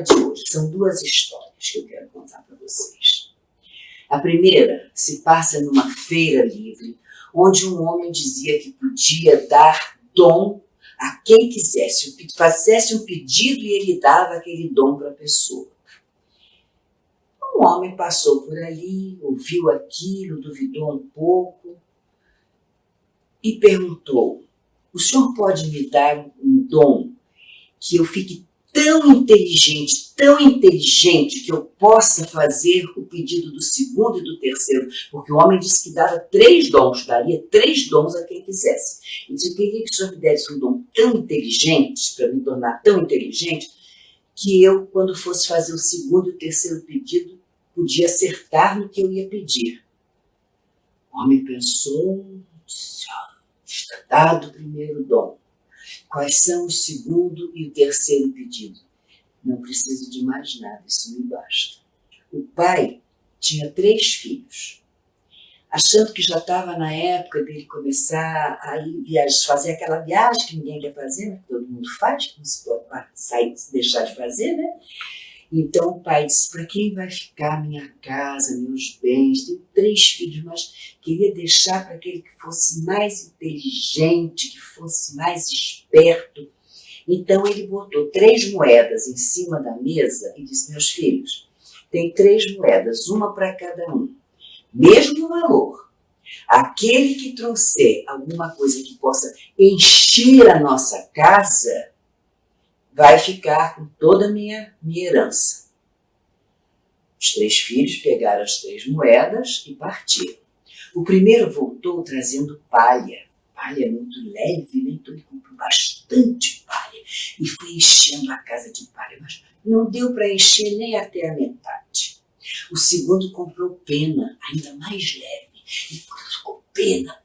De hoje são duas histórias que eu quero contar para vocês. A primeira se passa numa feira livre, onde um homem dizia que podia dar dom a quem quisesse, fizesse um pedido e ele dava aquele dom para a pessoa. Um homem passou por ali, ouviu aquilo, duvidou um pouco e perguntou: o senhor pode me dar um dom que eu fique tão inteligente que eu possa fazer o pedido do segundo e do terceiro? Porque o homem disse que dava 3 dons, daria 3 dons a quem quisesse. Ele disse: eu queria que o senhor me desse um dom tão inteligente, para me tornar tão inteligente, que eu, quando fosse fazer o segundo e o terceiro pedido, podia acertar no que eu ia pedir. O homem pensou, disse: está dado o primeiro dom. Quais são o segundo e o terceiro pedido? Não preciso de mais nada, isso me basta. O pai tinha 3 filhos. Achando que já estava na época dele começar a ir fazer aquela viagem que ninguém quer fazer, né? Que todo mundo faz, que não se pode sair, deixar de fazer, né? Então o pai disse: para quem vai ficar minha casa, meus bens? Tenho 3 filhos, mas queria deixar para aquele que fosse mais inteligente, que fosse mais esperto. Então ele botou 3 moedas em cima da mesa e disse: meus filhos, tem 3 moedas, uma para cada um. Mesmo valor. Aquele que trouxer alguma coisa que possa encher a nossa casa vai ficar com toda a minha herança. Os 3 filhos pegaram as 3 moedas e partiram. O primeiro voltou trazendo palha. Palha muito leve, né? Então ele comprou bastante palha e foi enchendo a casa de palha, mas não deu para encher nem até a metade. O segundo comprou pena, ainda mais leve, e colocou pena,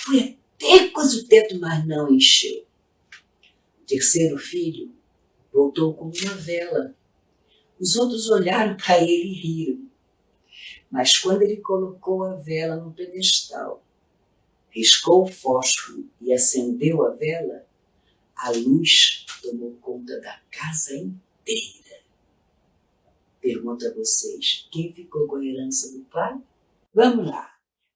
foi até quase o teto, mas não encheu. O terceiro filho voltou com uma vela. Os outros olharam para ele e riram. Mas quando ele colocou a vela no pedestal, riscou o fósforo e acendeu a vela, a luz tomou conta da casa inteira. Pergunto a vocês: quem ficou com a herança do pai? Vamos lá.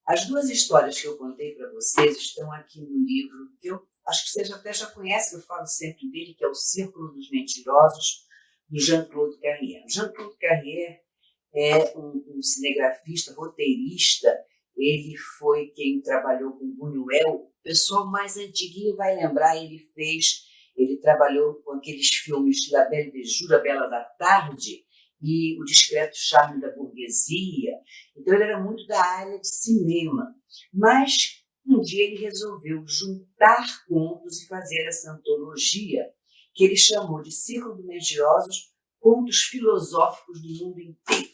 As 2 histórias que eu contei para vocês estão aqui no livro, que eu acho que vocês até já conhecem, eu falo sempre dele, que é O Círculo dos Mentirosos, do Jean-Claude Carrière. Jean-Claude Carrière é um cinegrafista, roteirista. Ele foi quem trabalhou com Buñuel. O pessoal mais antiguinho vai lembrar, ele trabalhou com aqueles filmes de La Belle de Jour, A Bela da Tarde, e O Discreto Charme da Burguesia. Então ele era muito da área de cinema. Mas um dia ele resolveu juntar contos e fazer essa antologia que ele chamou de Círculo dos Mentirosos, contos filosóficos do mundo inteiro.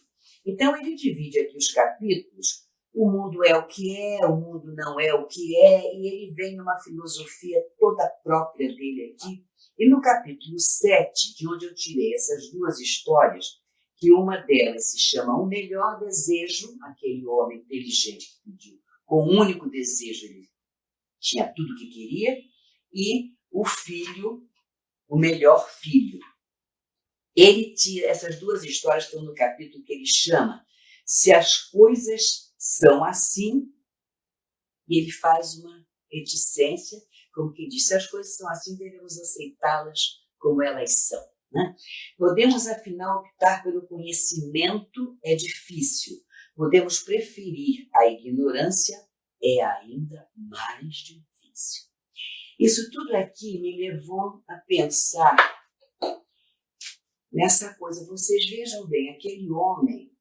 Então ele divide aqui os capítulos: o mundo é o que é, o mundo não é o que é, e ele vem numa filosofia toda própria dele aqui. E no capítulo 7, de onde eu tirei essas 2 histórias, que uma delas se chama O Melhor Desejo, aquele homem inteligente que pediu, com um único desejo ele tinha tudo o que queria, e o filho, o melhor filho. Ele tira, essas 2 histórias estão no capítulo que ele chama Se as Coisas São Assim, e ele faz uma reticência, como que diz: se as coisas são assim, devemos aceitá-las como elas são. Né? Podemos, afinal, optar pelo conhecimento, é difícil. Podemos preferir a ignorância, é ainda mais difícil. Isso tudo aqui me levou a pensar nessa coisa. Vocês vejam bem, aquele homem,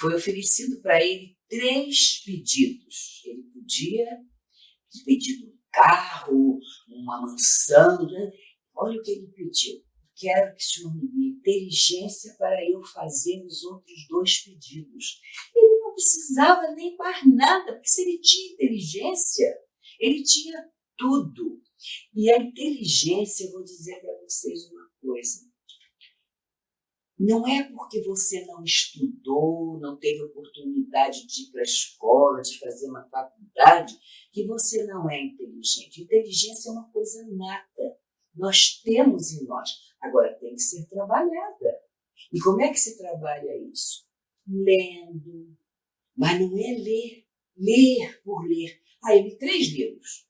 foi oferecido para ele 3 pedidos. Ele podia pedir um carro, uma mansão, né? Olha o que ele pediu: quero que o senhor me dê inteligência para eu fazer os outros 2 pedidos. Ele não precisava nem mais nada, porque se ele tinha inteligência, ele tinha tudo. E a inteligência, eu vou dizer para vocês uma coisa: não é porque você não estudou, não teve oportunidade de ir para a escola, de fazer uma faculdade, que você não é inteligente. Inteligência é uma coisa nata. Nós temos em nós. Agora, tem que ser trabalhada. E como é que se trabalha isso? Lendo. Mas não é ler por ler. Eu li 3 livros.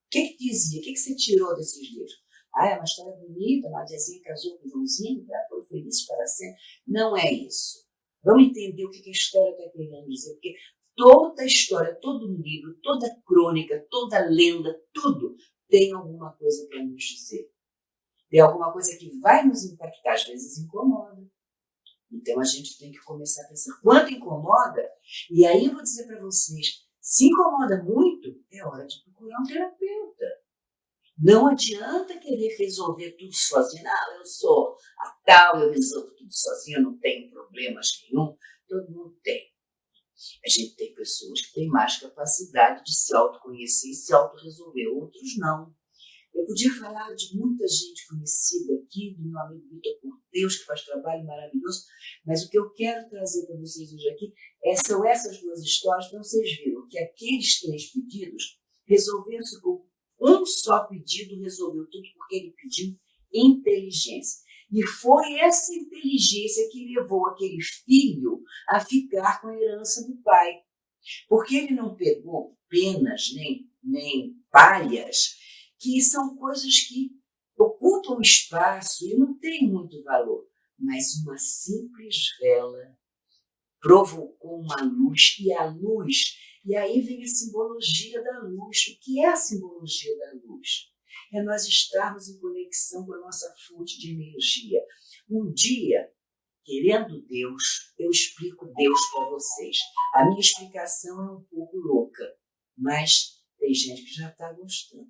O que dizia? O que você tirou desses livros? É uma história bonita, uma tiazinha casou com o Joãozinho, foram felizes para sempre. Não é isso. Vamos entender o que a história está querendo dizer, porque toda história, todo livro, toda crônica, toda lenda, tudo tem alguma coisa para nos dizer. Tem alguma coisa que vai nos impactar, às vezes incomoda. Então a gente tem que começar a pensar quanto incomoda, e aí eu vou dizer para vocês, se incomoda muito, é hora de procurar um terapeuta. Não adianta querer resolver tudo sozinho. Não, eu sou a tal, eu resolvo tudo sozinho, eu não tenho problemas nenhum. Todo mundo tem. A gente tem pessoas que têm mais capacidade de se autoconhecer e se autorresolver, outros não. Eu podia falar de muita gente conhecida aqui, do meu amigo Vitor Corteus, que faz trabalho maravilhoso, mas o que eu quero trazer para vocês hoje aqui são essas 2 histórias, para vocês verem que aqueles 3 pedidos resolveram-se com um só pedido, resolveu tudo porque ele pediu inteligência. E foi essa inteligência que levou aquele filho a ficar com a herança do pai. Porque ele não pegou penas nem palhas, que são coisas que ocupam espaço e não têm muito valor. Mas uma simples vela provocou uma luz, e aí vem a simbologia da luz. O que é a simbologia da luz? É nós estarmos em conexão com a nossa fonte de energia. Um dia, querendo Deus, eu explico Deus para vocês. A minha explicação é um pouco louca, mas tem gente que já está gostando.